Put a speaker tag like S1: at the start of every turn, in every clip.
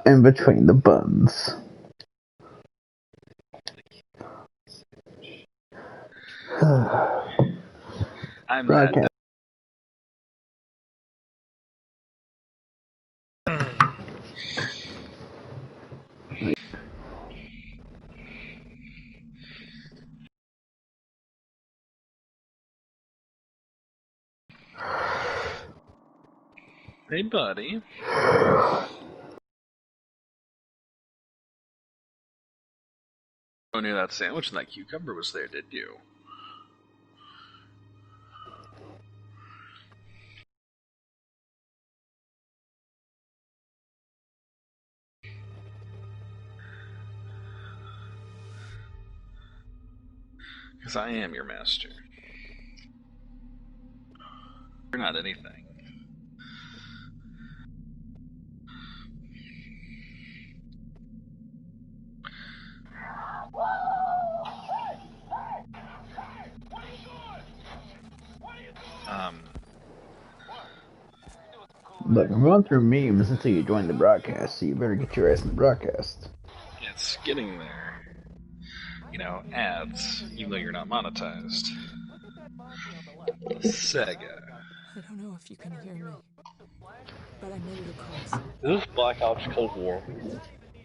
S1: In between the buns.
S2: I'm
S1: Broadcast.
S2: Hey, buddy. Oh, knew that sandwich and that cucumber was there, did you? Because I am your master. You're not anything.
S1: Look, I'm going through memes until you join the broadcast, so you better get your ass in the broadcast.
S2: It's getting there. You know, ads, even though you're not monetized. Sega.
S3: I don't know if you can hear me, but I made it across.
S4: Is this Black Ops Cold War?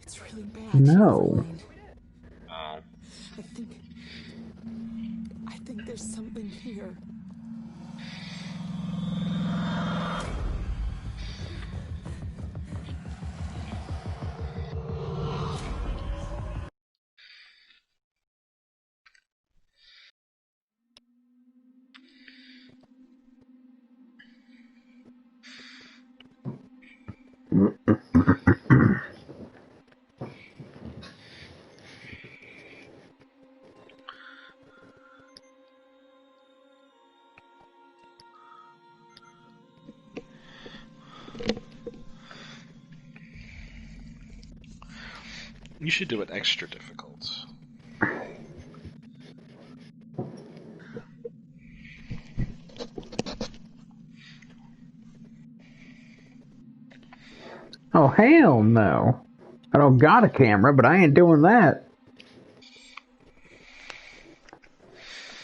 S3: It's really bad.
S1: No.
S2: Oh.
S3: I think there's something here.
S2: You should do it extra difficult.
S1: Oh, hell no. I don't got a camera, but I ain't doing that.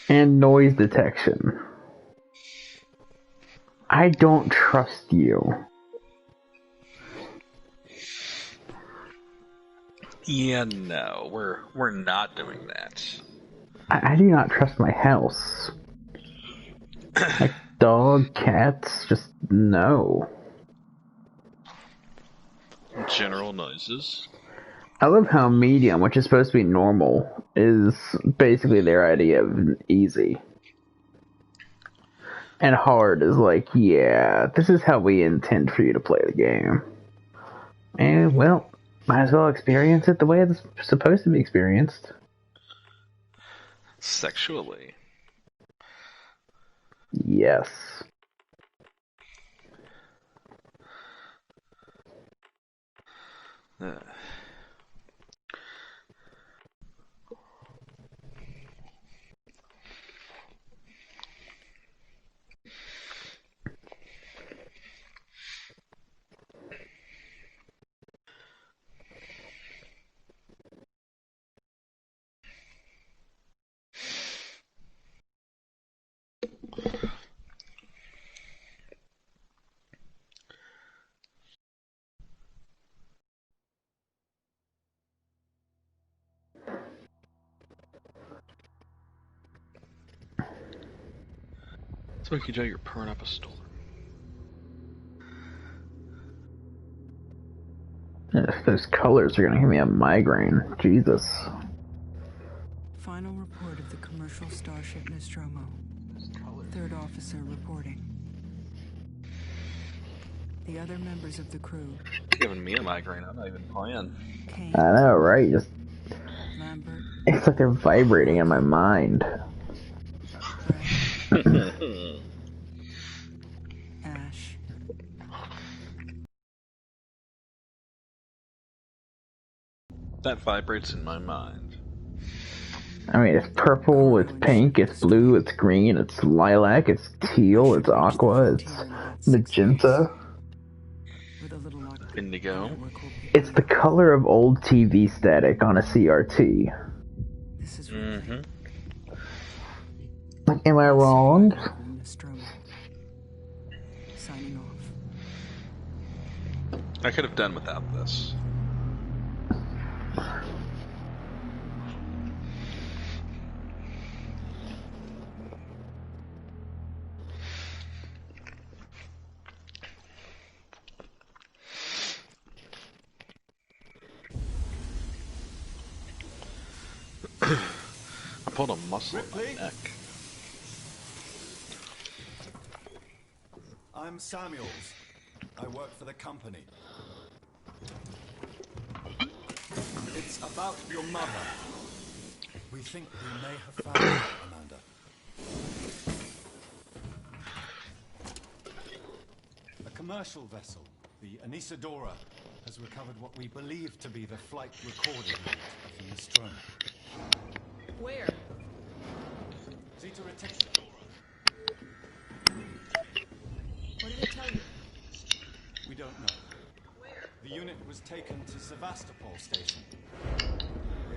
S1: And noise detection. I don't trust you.
S2: Yeah, no, we're not doing that.
S1: I do not trust my house. Like dog, cats, just no.
S2: General noises.
S1: I love how medium, which is supposed to be normal, is basically their idea of easy. And hard is like, yeah, this is how we intend for you to play the game. And, well, might as well experience it the way it's supposed to be experienced.
S2: Sexually.
S1: Yes.
S2: Smokey Joe, you're pouring up a storm.
S1: If those colors are gonna give me a migraine, Jesus.
S3: Final report of the commercial starship Nostromo. Third officer reporting. The other members of the crew.
S2: Giving me a migraine, I'm not even playing.
S3: Kane,
S1: I know, right? Just
S3: Lambert,
S1: it's like they're vibrating in my mind.
S3: Ash.
S2: That vibrates in my mind.
S1: I mean, it's purple, it's pink, it's blue, it's green, it's lilac, it's teal, it's aqua, it's magenta.
S3: With a little luck,
S2: Indigo.
S3: Network will be
S1: It's the color of old TV static on a CRT.
S3: This is really
S2: Mm-hmm.
S1: Like, am I wrong?
S3: Nostromo. Signing off.
S2: I could have done without this. I pulled a muscle in my neck.
S5: I'm Samuels. I work for the company. It's about your mother. We think we may have found her, Amanda. A commercial vessel, the Anisadora, has recovered what we believe to be the flight recording unit of the Nostromo.
S6: Where?
S5: Zeta Reticula.
S6: What did it tell you?
S5: We don't know. The unit was taken to Sevastopol station.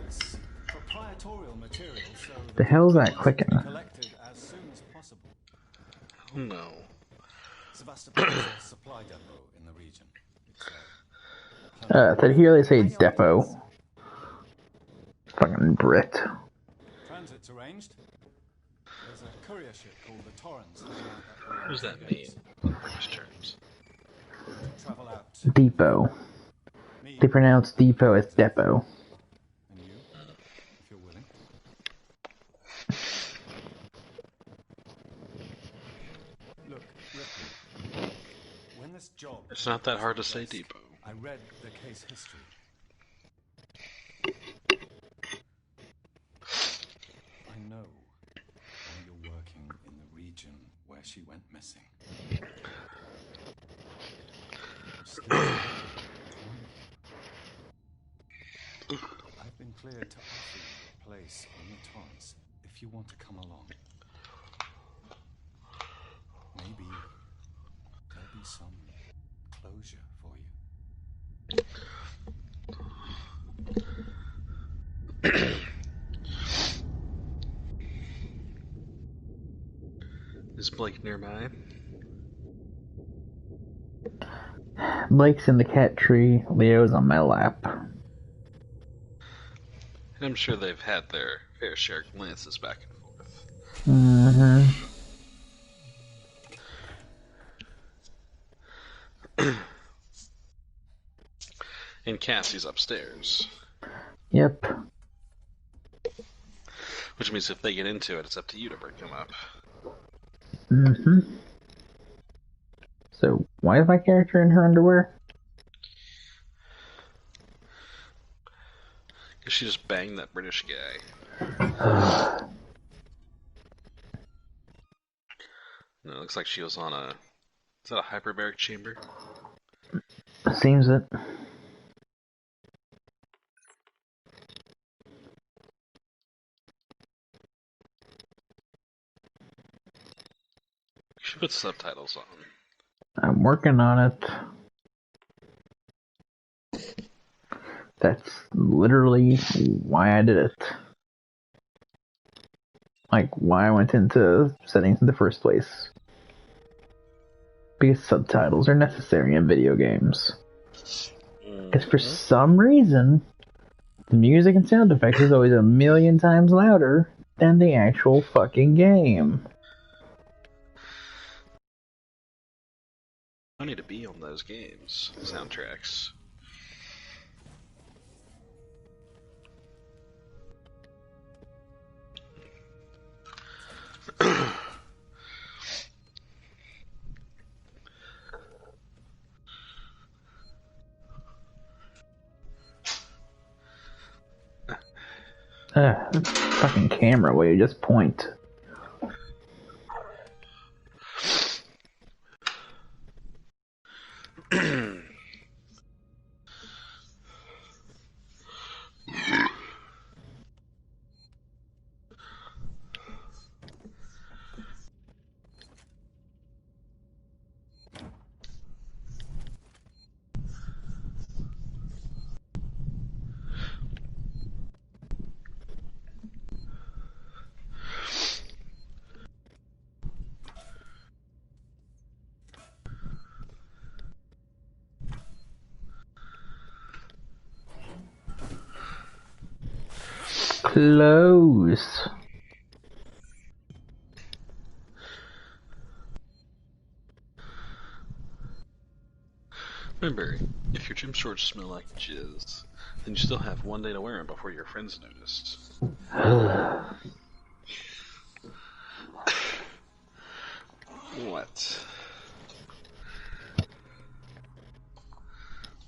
S5: It's proprietorial material, so
S1: The hell's that
S5: components will be
S1: clicking?
S5: collected as soon as possible.
S2: Oh no.
S5: Sevastopol is a supply depot in the region.
S1: Did here they say depot? Fucking Brit.
S5: Transit's arranged. There's a courier ship called the Torrens.
S2: What does that mean? English terms.
S5: Travel out.
S1: Depot.
S5: Me
S1: They pronounce depot as depot.
S5: and you, if you're willing. Look, Ripley. When this job...
S2: It's not that hard to say depot.
S5: I read the case history. I know why you're working in the region where she went missing. I've been cleared to offer you a place on the Torrens if you want to come along. Maybe there'll be some closure for you.
S2: Is Blake nearby?
S1: Blake's in the cat tree. Leo's on my lap.
S2: And I'm sure they've had their fair share of glances back and forth.
S1: Mm-hmm.
S2: And Cassie's upstairs.
S1: Yep.
S2: Which means if they get into it, it's up to you to break them up.
S1: Mm-hmm. So, why is my character in her underwear?
S2: Because she just banged that British guy. No, it looks like she was on a... Is that a hyperbaric chamber?
S1: Seems it.
S2: You should put subtitles on.
S1: I'm working on it. That's literally why I did it. Like, why I went into settings in the first place. Because subtitles are necessary in video games. Because for some reason, the music and sound effects is always a million times louder than the actual fucking game.
S2: I need to be on those games, soundtracks.
S1: Fucking camera, will you just point? Close.
S2: Remember, if your gym shorts smell like jizz, then you still have one day to wear them before your friends notice. What?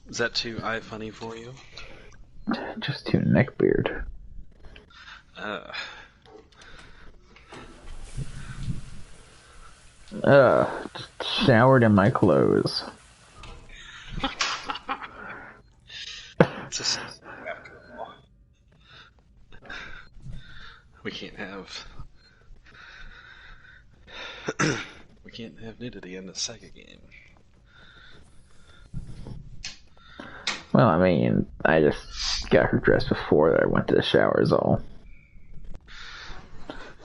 S2: Is that too eye funny for you?
S1: Just too neckbeard. Just showered in my clothes.
S2: Just, after all, we can't have nudity in the Sega game.
S1: Well, I mean, I just got her dressed before I went to the shower is all.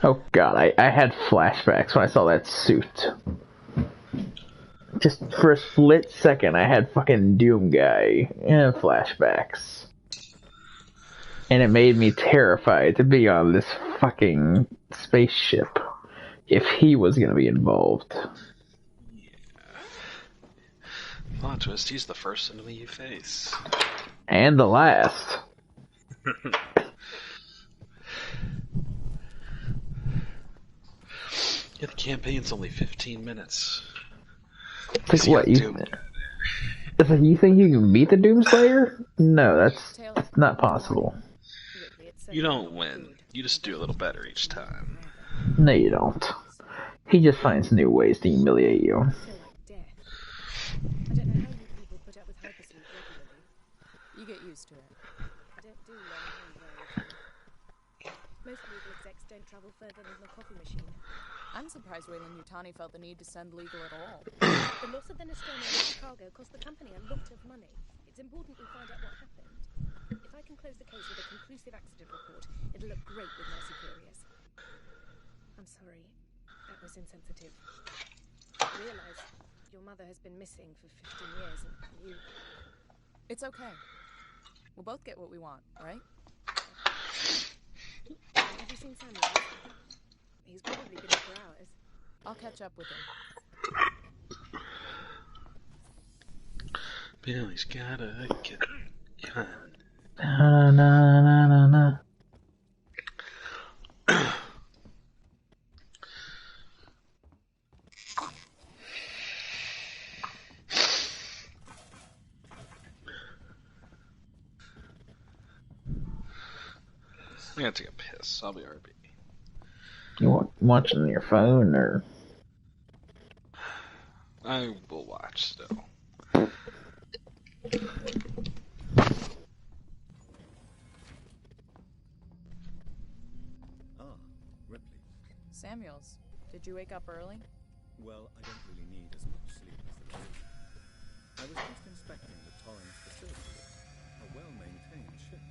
S1: Oh god, I had flashbacks when I saw that suit. Just for a split second, I had fucking Doom Guy in flashbacks. And it made me terrified to be on this fucking spaceship if he was gonna be involved.
S2: Plot twist, he's the first enemy you face.
S1: And the last.
S2: Yeah, the campaign's only 15 minutes.
S1: It's like, what, it's like, you think you can beat the Doomslayer? No, that's not possible.
S2: You don't win. You just do a little better each time.
S1: No, you don't. He just finds new ways to humiliate you.
S6: I don't know how you people put up with hypersleep regularly.
S7: You get used to it.
S6: I don't do long haul drives. Most legal execs don't travel further than the coffee machine.
S7: I'm surprised Wayland Yutani felt the need to send legal at all.
S6: The loss of the Nostromo in Chicago cost the company a lot of money. It's important we find out what happened. If I can close the case with a conclusive accident report, it'll look great with my superiors. I'm sorry. That was insensitive. I realize your mother has been missing for 15 years and you...
S7: It's okay. We'll both get what we want, right?
S6: Have you seen Samuel? He's probably been up for hours.
S7: I'll catch up with him.
S2: Billy's gotta get gun.
S1: Na na na na na.
S2: I'm gonna take a piss. I'll be RB.
S1: You watching on your phone or?
S2: I will watch still.
S5: Ripley.
S7: Samuels, did you wake up early?
S5: Well, I don't really need as much sleep as the rest. I was just inspecting the Torrens facility, a well-maintained ship.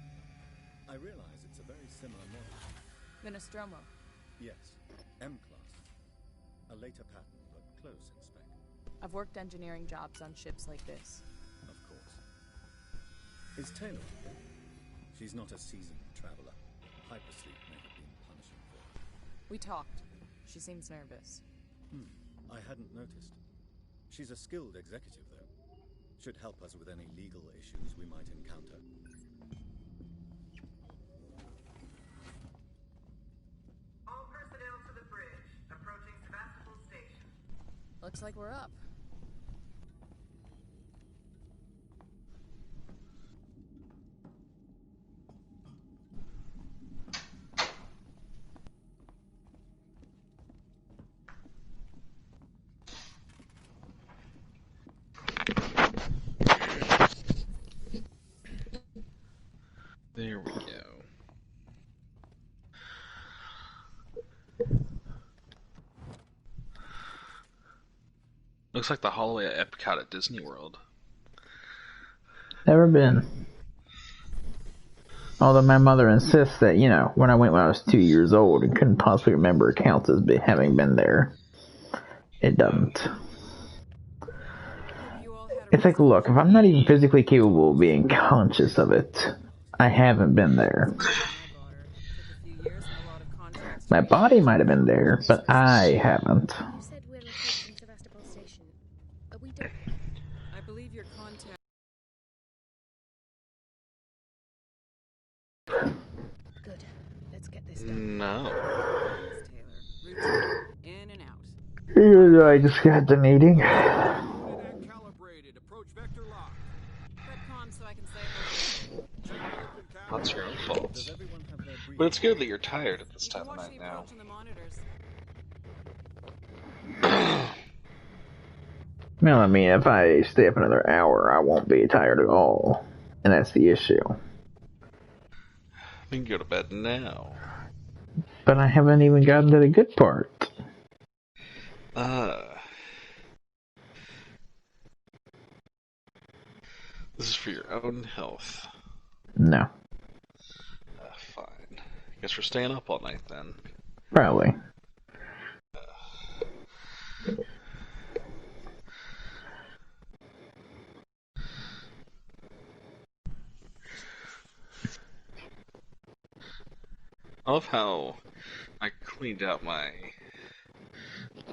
S5: I realize it's a very similar model.
S7: The Nostromo.
S5: Yes, M-class. A later pattern, but close in spec.
S7: I've worked engineering jobs on ships like this.
S5: Of course. Is Taylor okay? She's not a seasoned traveler. Hypersleep may have been punishing for her.
S7: We talked. She seems nervous.
S5: I hadn't noticed. She's a skilled executive, though. Should help us with any legal issues we might encounter.
S8: All personnel to the bridge. Approaching Sebastopol Station.
S7: Looks like we're up.
S2: There we go. Looks like the hallway at Epcot at Disney World.
S1: Never been. Although my mother insists that, you know, when I went when I was 2 years old and couldn't possibly remember accounts as having been there. It doesn't. It's like, look, if I'm not even physically capable of being conscious of it, I haven't been there. My body might have been there, but I haven't.
S6: You said we're approaching Sevastopol Station. Are we done?
S7: I believe your contact.
S6: Good. Let's get this done.
S2: No.
S7: Taylor. Routine. In and out.
S1: I just got the meeting.
S5: Calibrated. Approach vector lock.
S7: Retcon so I can say hello.
S2: That's your own fault.
S5: Does everyone have their
S2: But it's good that you're tired at this
S7: You can
S2: time of
S7: watch
S2: night
S7: the
S2: now.
S7: approach on the monitors.
S1: Well, I mean, if I stay up another hour, I won't be tired at all. And that's the issue.
S2: We can go to bed now.
S1: But I haven't even gotten to the good part.
S2: This is for your own health.
S1: No.
S2: Fine. Guess we're staying up all night then.
S1: Probably.
S2: I love how I cleaned out my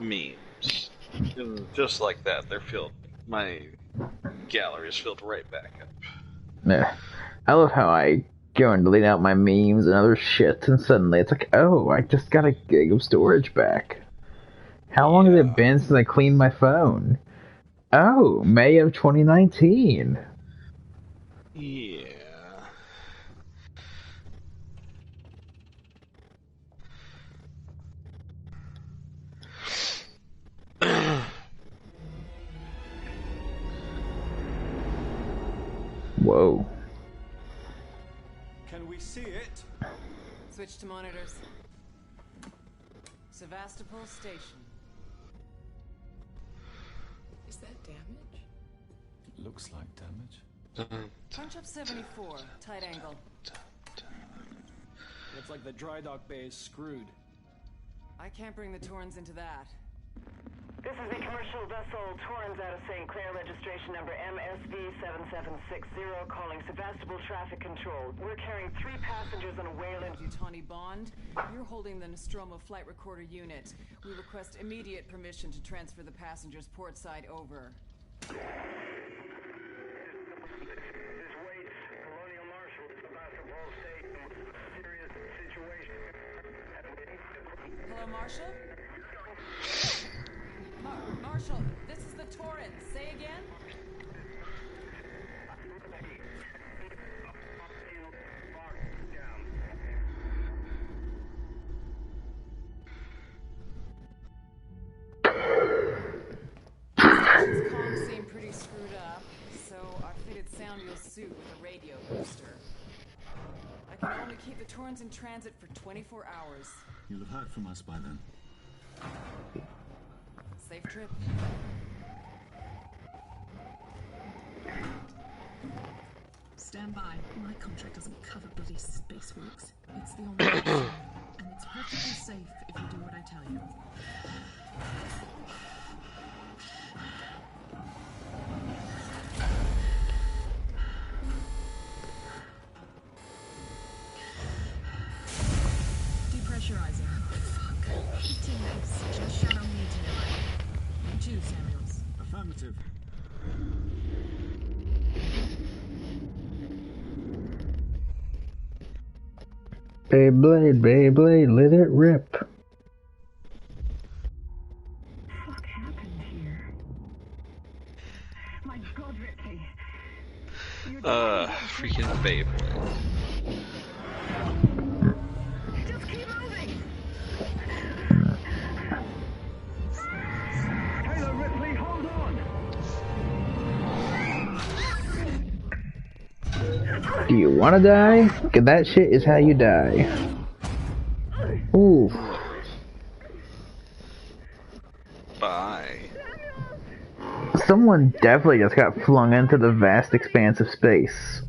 S2: memes. And just like that, they're filled. My gallery is filled right back up.
S1: Yeah. I love how I go and delete out my memes and other shit, and suddenly it's like, oh, I just got a gig of storage back. How long has it been since I cleaned my phone? Oh, May of 2019.
S2: Yeah.
S1: Whoa.
S5: Can we see it?
S7: Switch to monitors. Sevastopol Station. Is that damage?
S5: Looks like damage.
S7: Punch up 74. Tight angle.
S5: Looks like the dry dock bay is screwed.
S7: I can't bring the Torrens into that.
S8: This is the commercial vessel Torrens out of St. Clair, registration number MSV7760, calling Sevastopol Traffic Control. We're carrying 3 passengers on a Wayland.
S7: Yutani Bond, you're holding the Nostromo flight recorder unit. We request immediate permission to transfer the passengers port side over. Hello, Marshall? Marshall, this is the Torrens. Say again? These comms seem pretty screwed up, so I fitted Samuel's suit with a radio booster. I can only keep the Torrens in transit for 24 hours.
S5: You'll have heard from us by then.
S7: Safe trip.
S9: Stand by. My contract doesn't cover bloody spacewalks. It's the only option. And it's perfectly safe if you do what I tell you. Depressurizing. Fuck. Teammates, just shadow me tonight. You too, Samuels.
S5: Affirmative.
S1: Beyblade, let it rip.
S9: What happened here? My God, Ripley.
S2: Freaking Beyblade.
S9: Just keep moving.
S5: Taylor, Ripley, hold on!
S1: Do you want to die? 'Cause that shit is how you die. Ooh.
S2: Bye.
S1: Someone definitely just got flung into the vast expanse of space.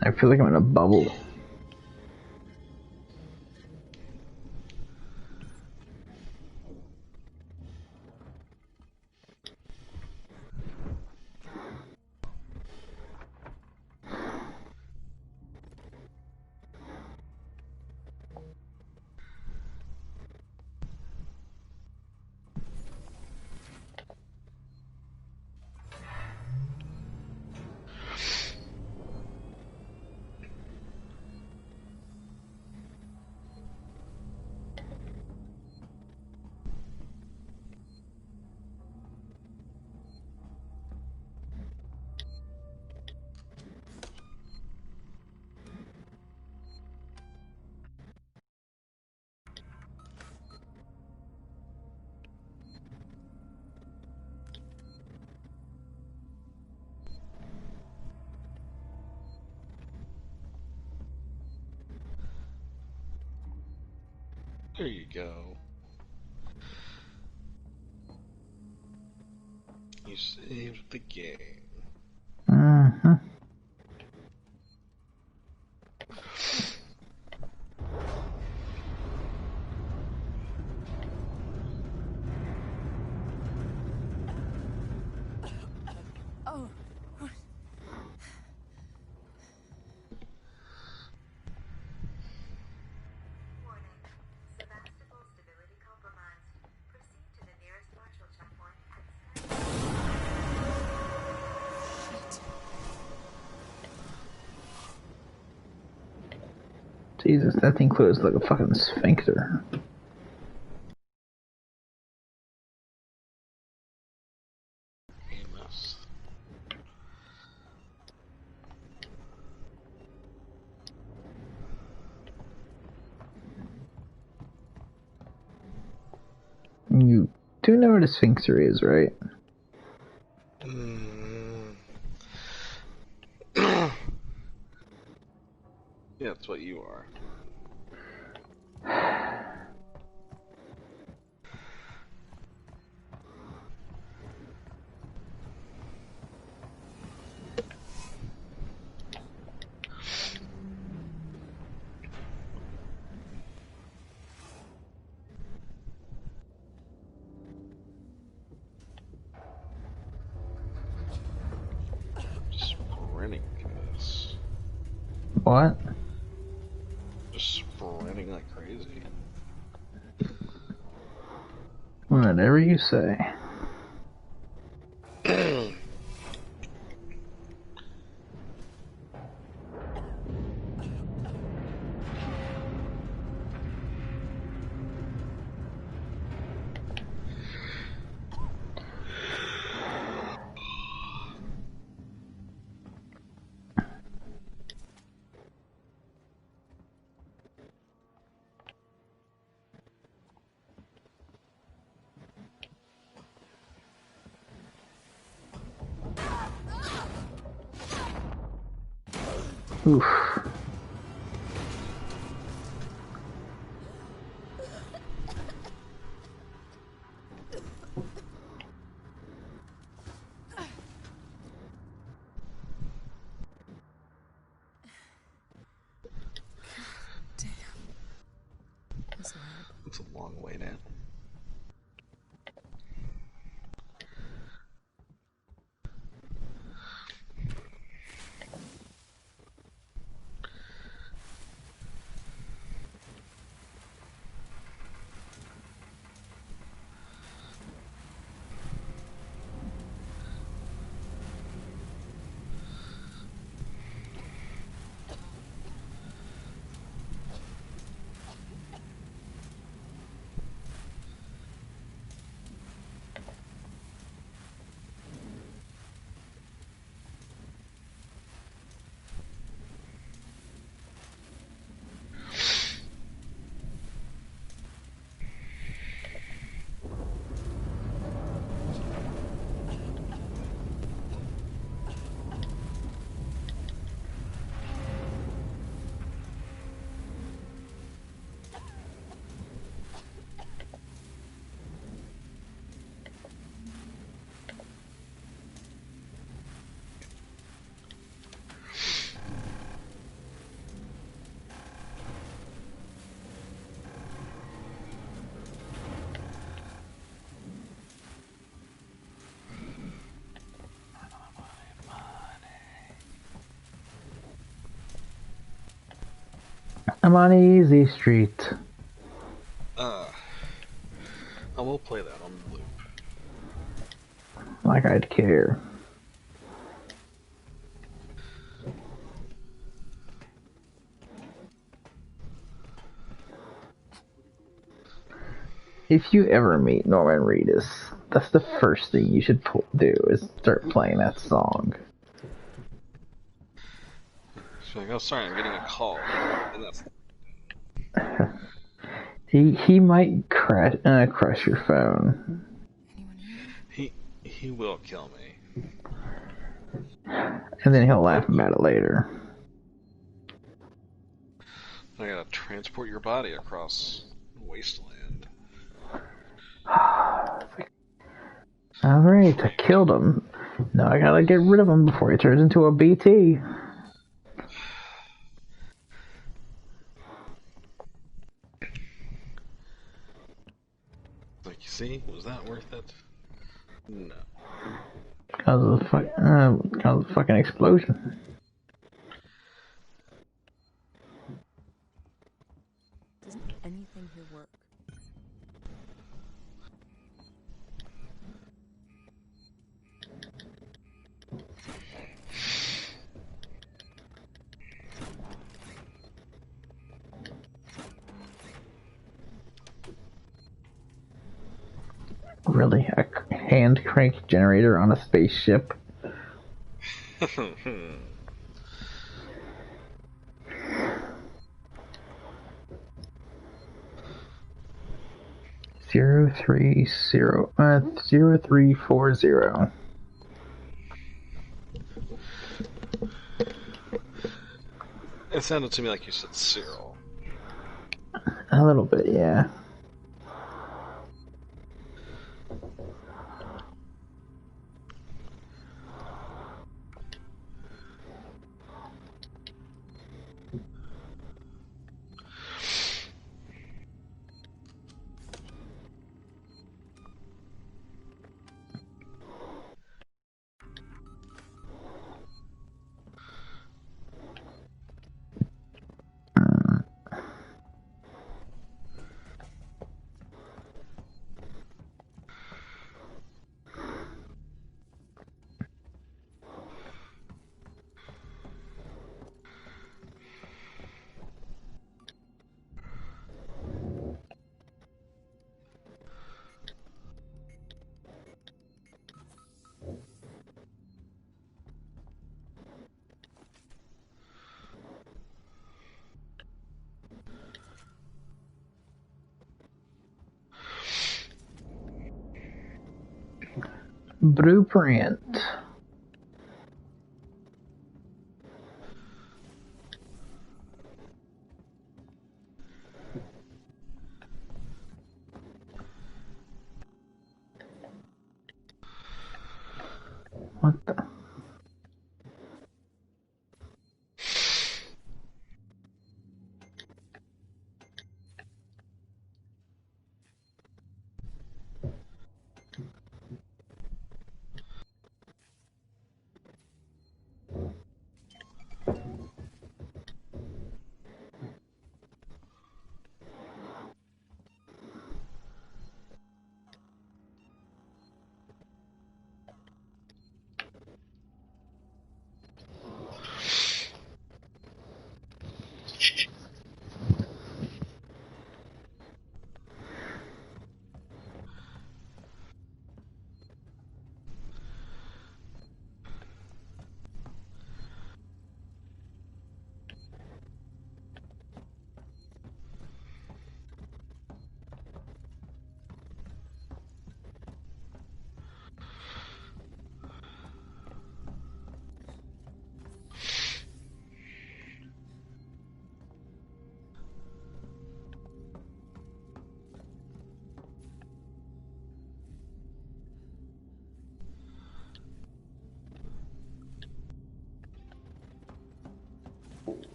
S1: I feel like I'm in a bubble.
S2: There you go. You saved the game.
S1: Mm-hmm.
S6: Oh, what?
S8: Warning. Sebastopol stability compromised. Proceed to the nearest partial checkpoint and
S1: Jesus, that thing closed like a fucking sphincter.
S2: Amos.
S1: You do know what a sphincter is, right?
S2: Yeah, that's what you are. Sprinting this.
S1: What?
S2: Just sprinting like crazy.
S1: Whatever you say. Oof.
S9: This lab.
S2: It's a long way down.
S1: I'm on Easy Street.
S2: I will play that on the loop.
S1: Like I'd care. If you ever meet Norman Reedus, that's the first thing you should do is start playing that song.
S2: She's like, oh, sorry, I'm getting a call. And that's...
S1: He might crush your phone.
S2: He will kill me.
S1: And then he'll laugh about it later.
S2: I gotta transport your body across the wasteland.
S1: Alright, I killed him. Now I gotta get rid of him before he turns into a BT.
S2: Like, you see? Was that worth it? No.
S1: Because of the fucking explosion.
S6: Doesn't anything here work?
S1: Really? A hand crank generator on a spaceship? Zero 0340.
S2: It sounded to me like you said Cyril.
S1: A little bit, yeah. Blueprint. What the?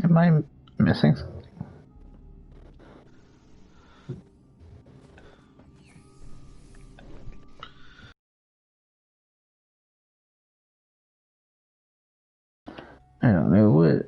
S1: Am I missing something? I don't know what.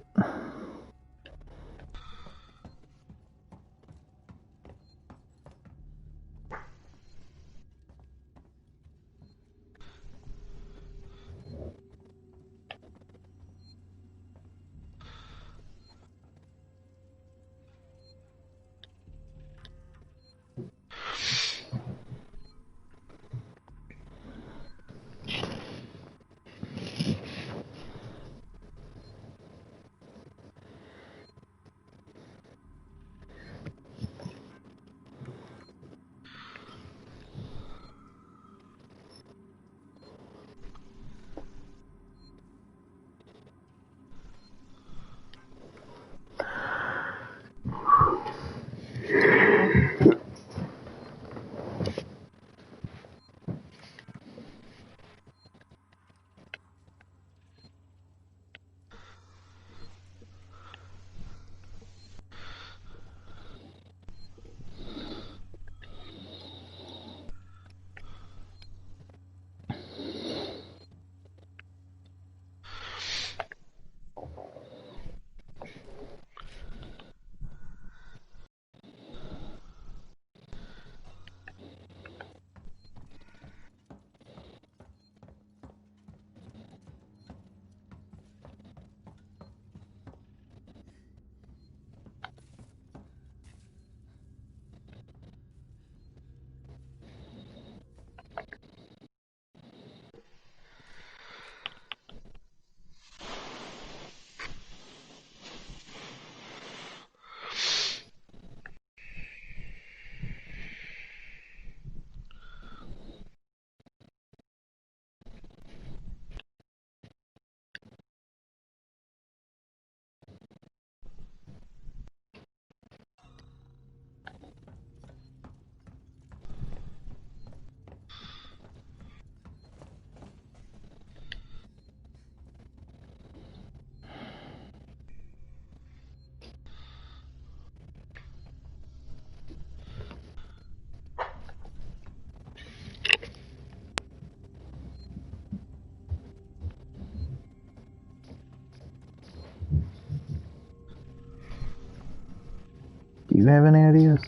S1: Do you have any ideas?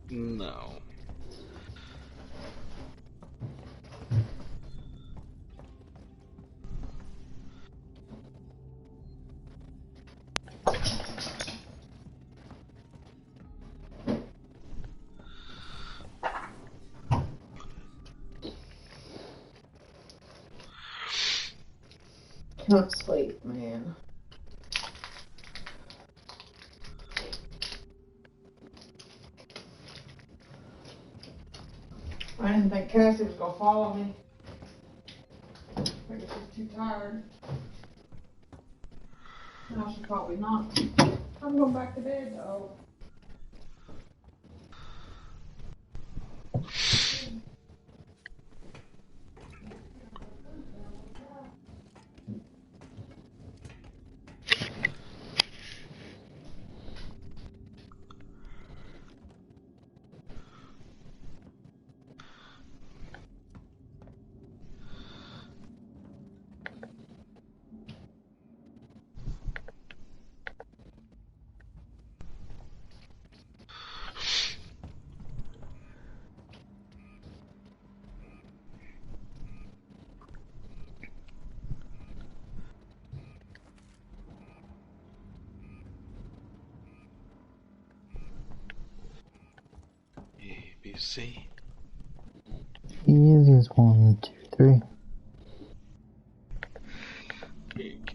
S2: No.
S10: Can't sleep, man. I didn't think Cassie was gonna follow me. I guess she's too tired. No, she's probably not. I'm going back to bed though.
S2: ABC.
S1: Easy as 1, 2, 3.
S2: There you go.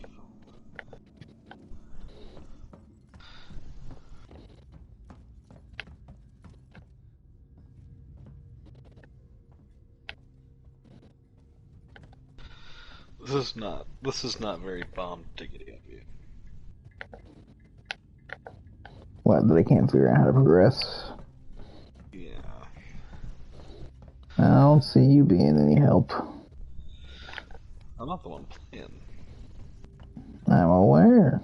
S2: This is not very bomb diggity of you.
S1: What, that they can't figure out how to progress?
S2: Yeah.
S1: I don't see you being any help.
S2: I'm not the one playing.
S1: I'm aware.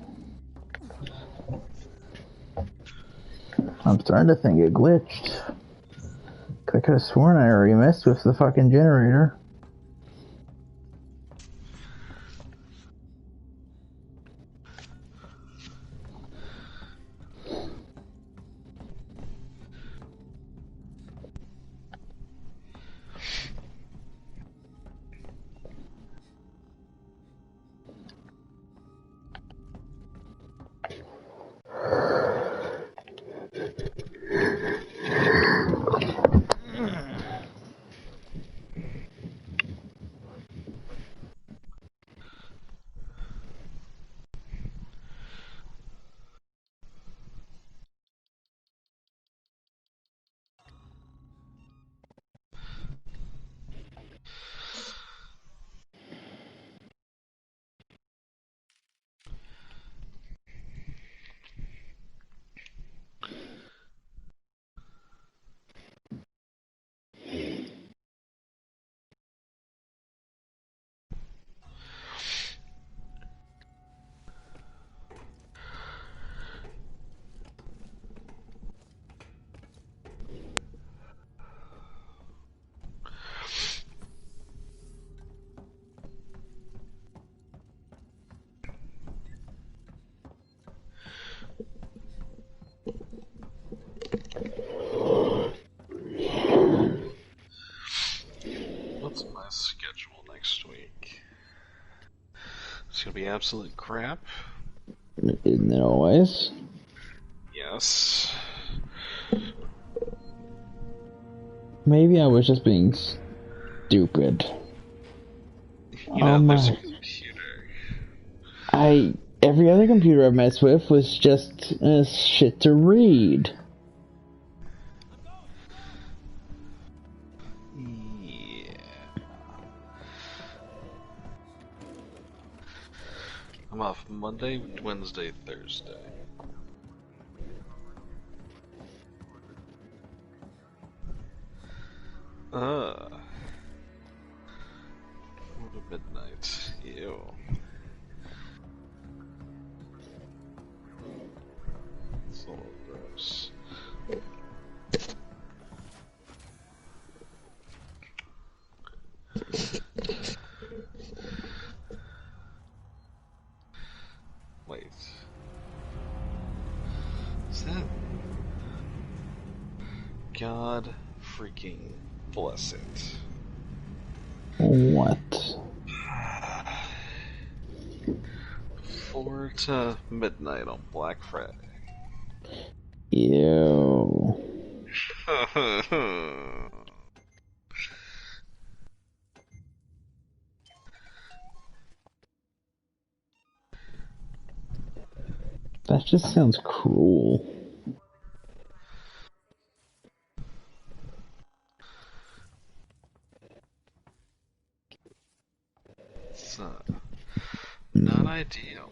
S1: I'm starting to think it glitched. I could have sworn I already messed with the fucking generator.
S2: gonna be absolute crap.
S1: Isn't it always?
S2: Yes.
S1: Maybe I was just being stupid.
S2: You know, there's a computer.
S1: Every other computer I've messed with was just shit to read.
S2: Yeah. I'm off Monday, Wednesday, Thursday. What a midnight. Ew. It's a little gross. Wait. Is that... God freaking bless it.
S1: What?
S2: 4 to midnight on Black Friday.
S1: Ew. That just sounds cruel.
S2: It's not ideal.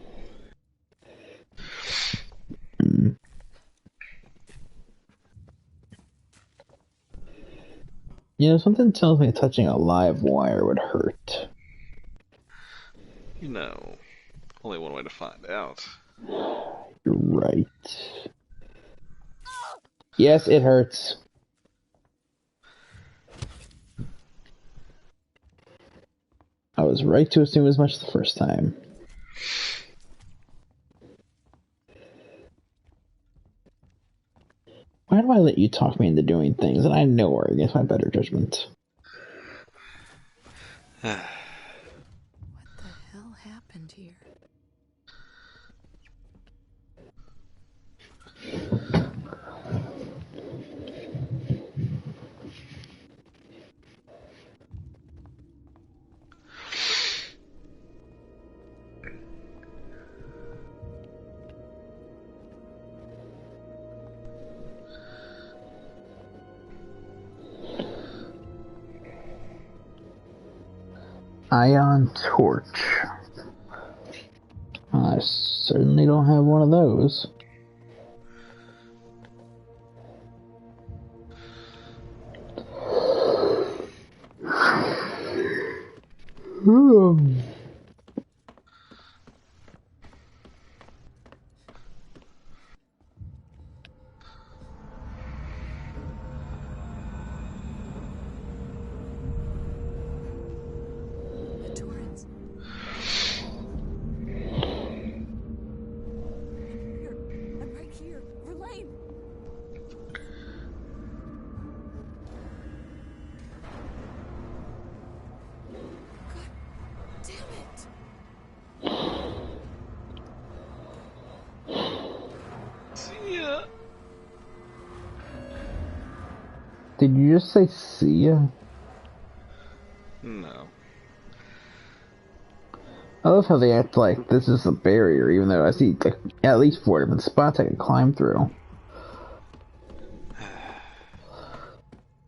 S1: You know, something tells me touching a live wire would hurt.
S2: You know, only one way to find out.
S1: You're right. Yes, it hurts. I was right to assume as much the first time. Why do I let you talk me into doing things that I know are against my better judgment?
S3: What the hell happened here?
S1: Ion torch. I certainly don't have one of those. Did you just say see ya?
S2: No.
S1: I love how they act like this is a barrier, even though I see like, at least 4 different spots I can climb through.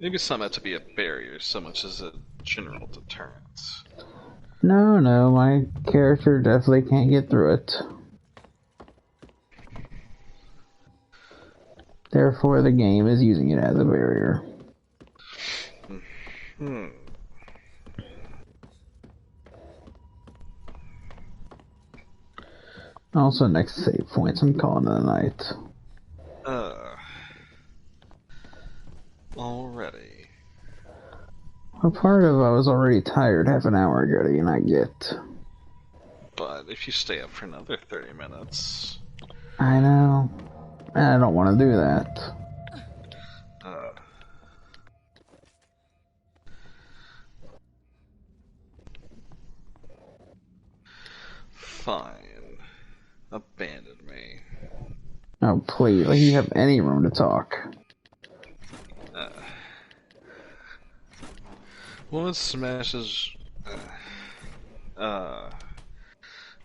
S2: Maybe it's not meant to be a barrier so much as a general deterrence.
S1: No, my character definitely can't get through it. Therefore, the game is using it as a barrier. Also, next save points, I'm calling it a night.
S2: Already.
S1: A part of I was already tired half an hour ago, do you not get?
S2: But if you stay up for another 30 minutes...
S1: I know. I don't want to do that.
S2: Fine. Abandon me.
S1: Oh, please. Like, you have any room to talk.
S2: Woman smashes...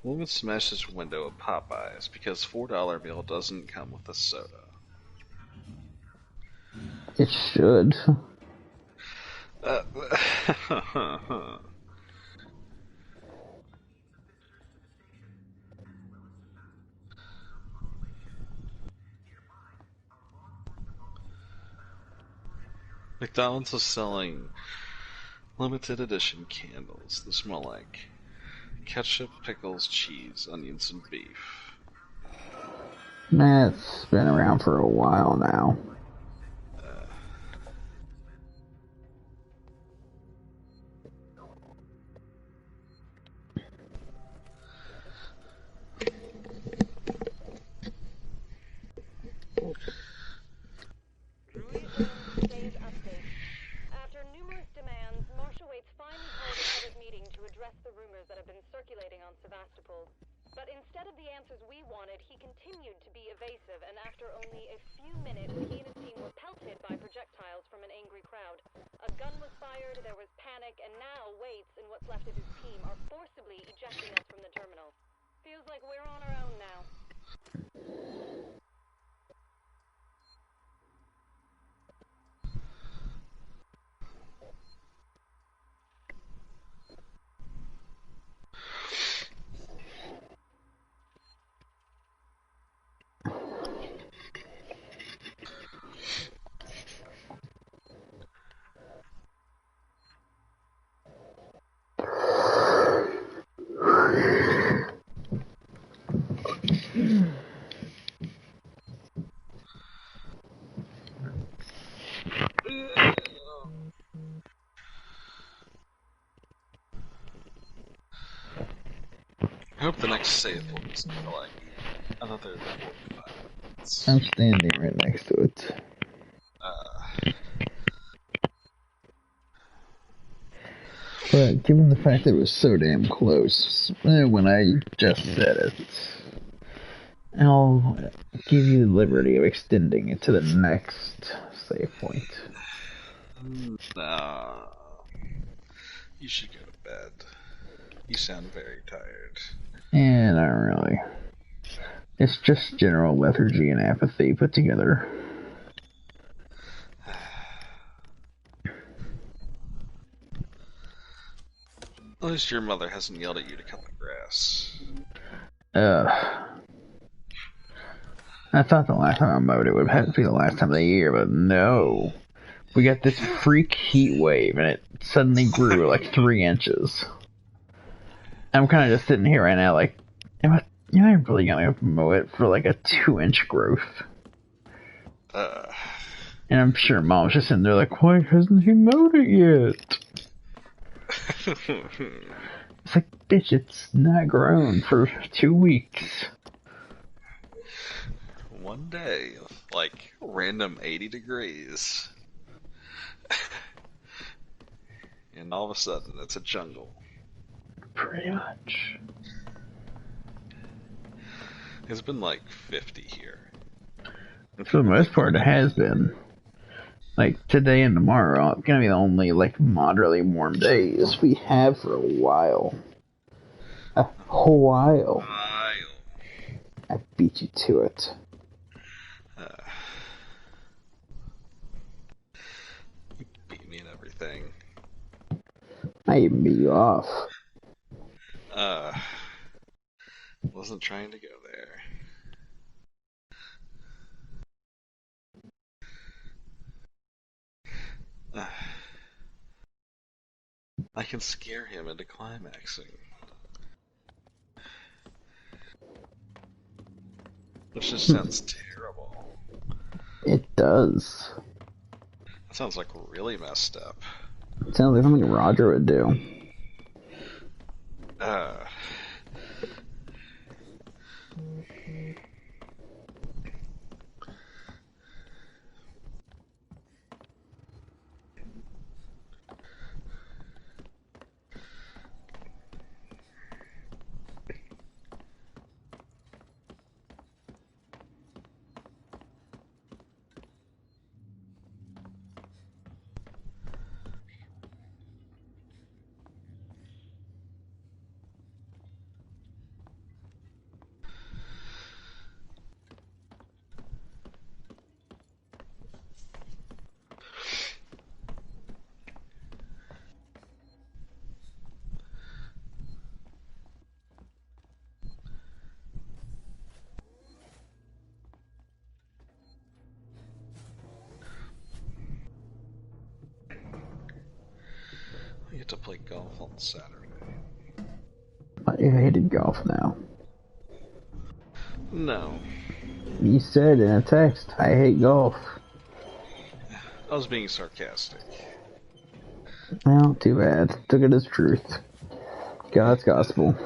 S2: Woman smashes window at Popeyes because $4 meal doesn't come with a soda.
S1: It should.
S2: McDonald's is selling limited edition candles that smell like ketchup, pickles, cheese, onions, and beef.
S1: That's been around for a while now.
S6: Today's update. After numerous demands, Marshal Waits finally called a headed meeting to address the rumors that have been circulating on Sevastopol. But instead of the answers we wanted, he continued to be evasive, and after only a few minutes, he and his team were pelted by projectiles from an angry crowd. A gun was fired, there was panic, and now Waits and what's left of his team are forcibly ejecting us from the terminal. Feels like we're on our own now.
S2: I hope the next save will isn't for like another 45 minutes.
S1: I'm standing right next to it. But given the fact that it was so damn close, when I just said it, I'll give you the liberty of extending it to the next save point.
S2: No. You should go to bed. You sound very tired.
S1: Yeah, not really. It's just general lethargy and apathy put together.
S2: At least your mother hasn't yelled at you to cut the grass.
S1: I thought the last time I mowed it would have to be the last time of the year, but no. We got this freak heat wave, and it suddenly grew like 3 inches. I'm kind of just sitting here right now like, am I really gonna mow it for like a 2-inch growth? And I'm sure Mom's just sitting there like, why hasn't he mowed it yet? It's like, bitch, it's not grown for 2 weeks.
S2: One day, like, random 80 degrees. And all of a sudden, it's a jungle.
S1: Pretty much.
S2: It's been like 50 here.
S1: For the most part, it has been. Like, today and tomorrow are gonna be the only, like, moderately warm days we have for a while. A while. I beat you to it.
S2: You beat me and everything.
S1: I even beat you off.
S2: Wasn't trying to go there. I can scare him into climaxing. Which just sounds terrible.
S1: It does.
S2: That sounds like really messed up.
S1: It sounds like something Roger would do.
S2: play golf on Saturday.
S1: I hated golf now.
S2: No.
S1: You said in a text, I hate golf.
S2: I was being sarcastic.
S1: Well, too bad. Took it as truth. God's gospel.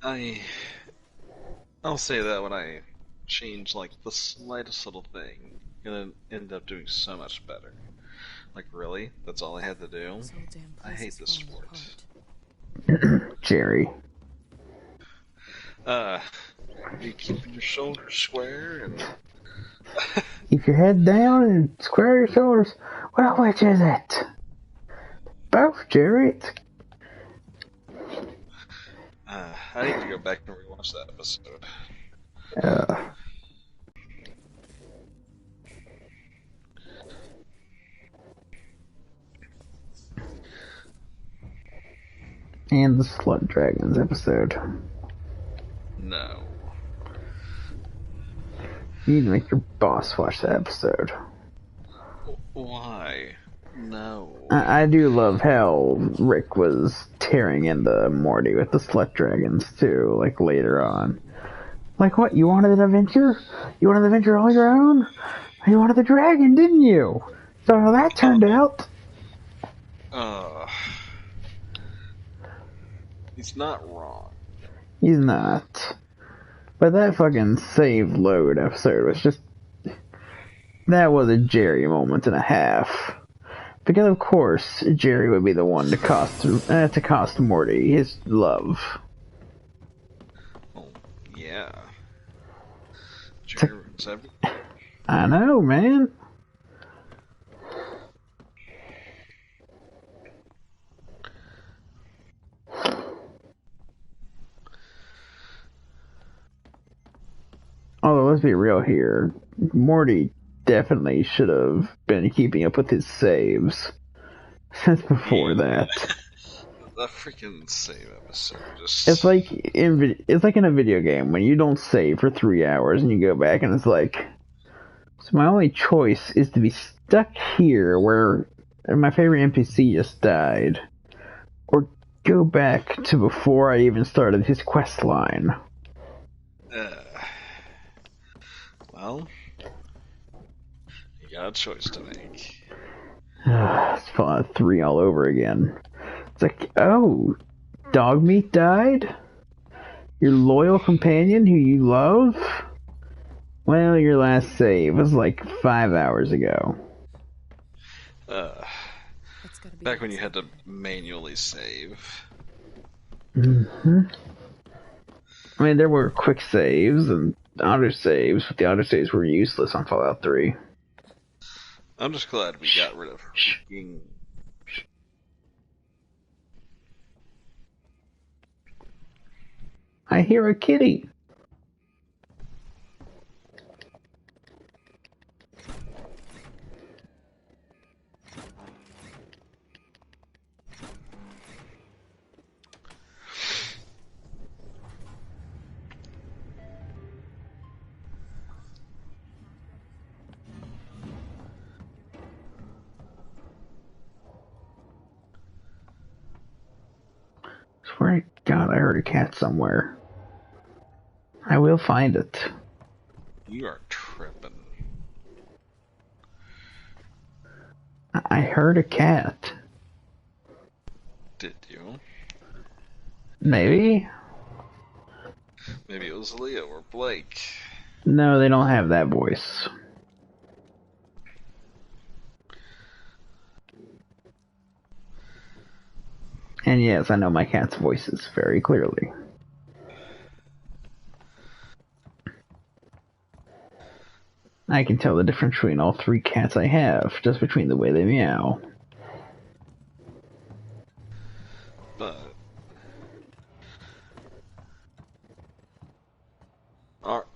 S2: I'll say that when I change like the slightest little thing, gonna end up doing so much better. Like really? That's all I had to do? I hate this sport.
S1: Jerry.
S2: You keeping your shoulders square and
S1: Keep your head down and square your shoulders. Well, which is it? Both, Jerry.
S2: I need to go back and rewatch that episode.
S1: And the Slut Dragons episode.
S2: No.
S1: You need to make your boss watch that episode.
S2: Why? No.
S1: I do love how Rick was tearing into Morty with the Slut Dragons too, like later on. Like what, you wanted an adventure? You wanted an adventure all your own? You wanted the dragon, didn't you? So how that turned out.
S2: He's not wrong.
S1: He's not. But that fucking save load episode was just... That was a Jerry moment and a half. Because of course, Jerry would be the one to cost Morty his love.
S2: Oh, yeah. Jerry ruins everything.
S1: I know, man. Although, let's be real here. Morty definitely should have been keeping up with his saves since before that.
S2: The freaking save episode just...
S1: It's like in a video game when you don't save for 3 hours and you go back and it's like, so my only choice is to be stuck here where my favorite NPC just died, or go back to before I even started his quest line.
S2: Well, you got a choice to make.
S1: It's Fallout 3 all over again. It's like, oh, dog meat died? Your loyal companion who you love? Well, your last save was like 5 hours ago.
S2: Back when you had to manually save.
S1: Mm-hmm. I mean, there were quick saves and autosaves, but the autosaves were useless on Fallout 3.
S2: I'm just glad we got rid of her freaking...
S1: I hear a kitty. Swear to God, I heard a cat somewhere. I will find it.
S2: You are tripping.
S1: I heard a cat.
S2: Did you?
S1: Maybe?
S2: Maybe it was Leo or Blake.
S1: No, they don't have that voice. And yes, I know my cat's voices very clearly. I can tell the difference between all 3 cats I have, just between the way they meow.
S2: But... I'm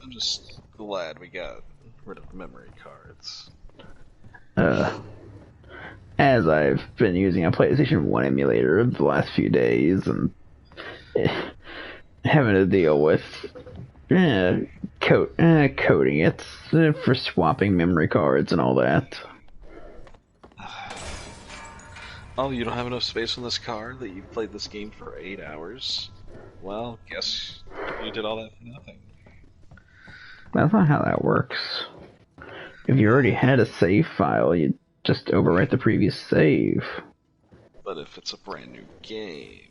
S2: just glad we got rid of memory cards.
S1: As I've been using a PlayStation 1 emulator the last few days, and having to deal with coding it for swapping memory cards and all that.
S2: Oh, you don't have enough space in this car that you've played this game for 8 hours? Well, guess you did all that for nothing.
S1: That's not how that works. If you already had a save file, you just overwrite the previous save.
S2: But if it's a brand new game...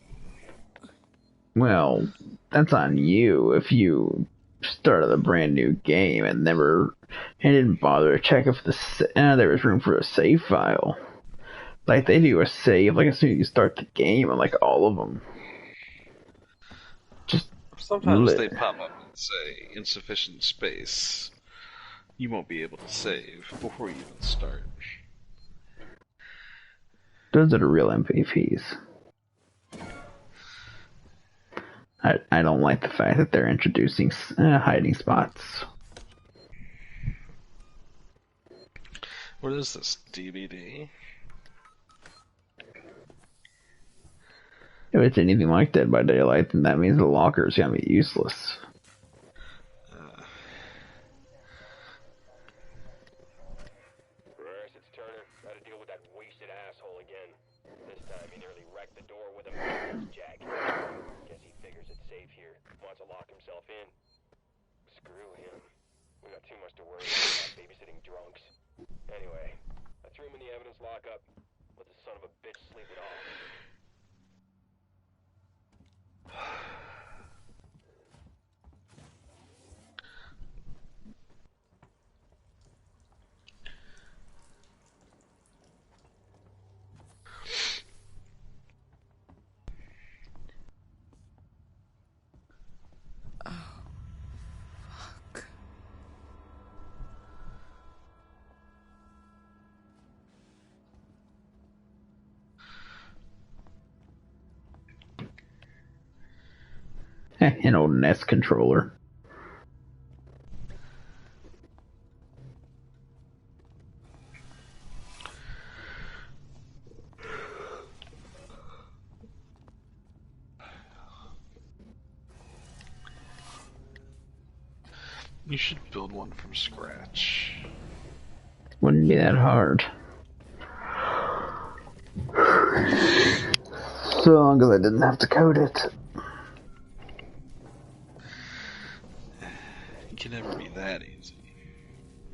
S1: Well, that's on you. If you started a brand new game and didn't bother to check if there was room for a save file. Like, they do a save, like, as soon as you start the game, and, like, all of them. Just...
S2: Sometimes they pop up and say, insufficient space. You won't be able to save before you even start.
S1: Those are the real MVPs. I don't like the fact that they're introducing hiding spots.
S2: What is this, DVD?
S1: If it's anything like Dead by Daylight, then that means the locker's gonna be useless.
S11: Reverse, it's Turner. Gotta deal with that wasted asshole again. This time he nearly wrecked the door with a maintenance jack. Guess he figures it's safe here. Wants to lock himself in. Screw him. We got too much to worry about babysitting drunks. Anyway, I threw him in the evidence lockup. Let the son of a bitch sleep it off.
S1: An old NES controller.
S2: You should build one from scratch.
S1: Wouldn't be that hard. So long as I didn't have to code it.
S2: It can never be that easy.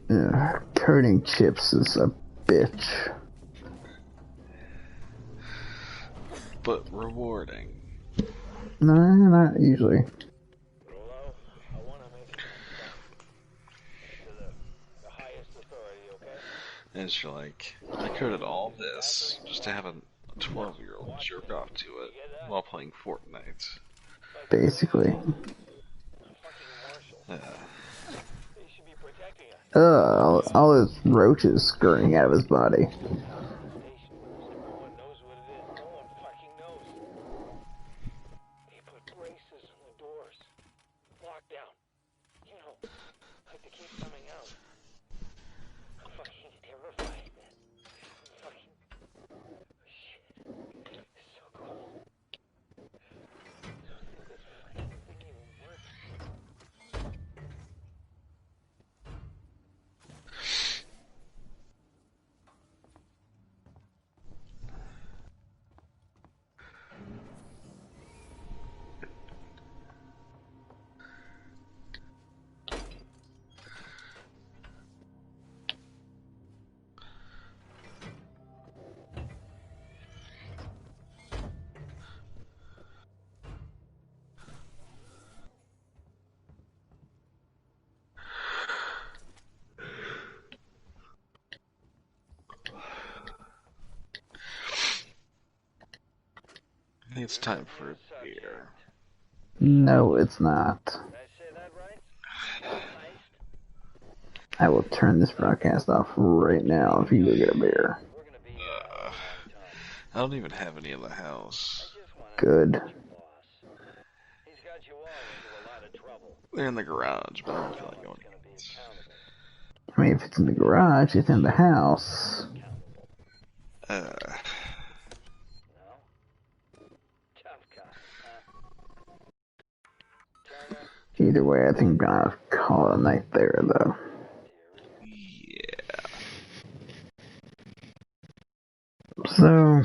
S1: Yeah, coding chips is a bitch.
S2: But rewarding.
S1: No, not usually.
S2: And it's like, I coded all this just to have a 12-year-old jerk off to it while playing Fortnite.
S1: Basically.
S2: All
S1: those roaches scurrying out of his body.
S2: I think it's time for a beer.
S1: No, it's not. I will turn this broadcast off right now if you go get a beer.
S2: I don't even have any in the house.
S1: Good.
S2: They're in the garage, but I don't feel like going.
S1: I mean, if it's in the garage, it's in the house. Either way, I think I'm gonna call it a night there, though.
S2: Yeah.
S1: So,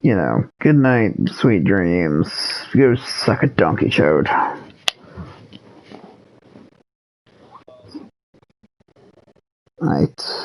S1: you know, good night, sweet dreams. Go suck a donkey chode. Night.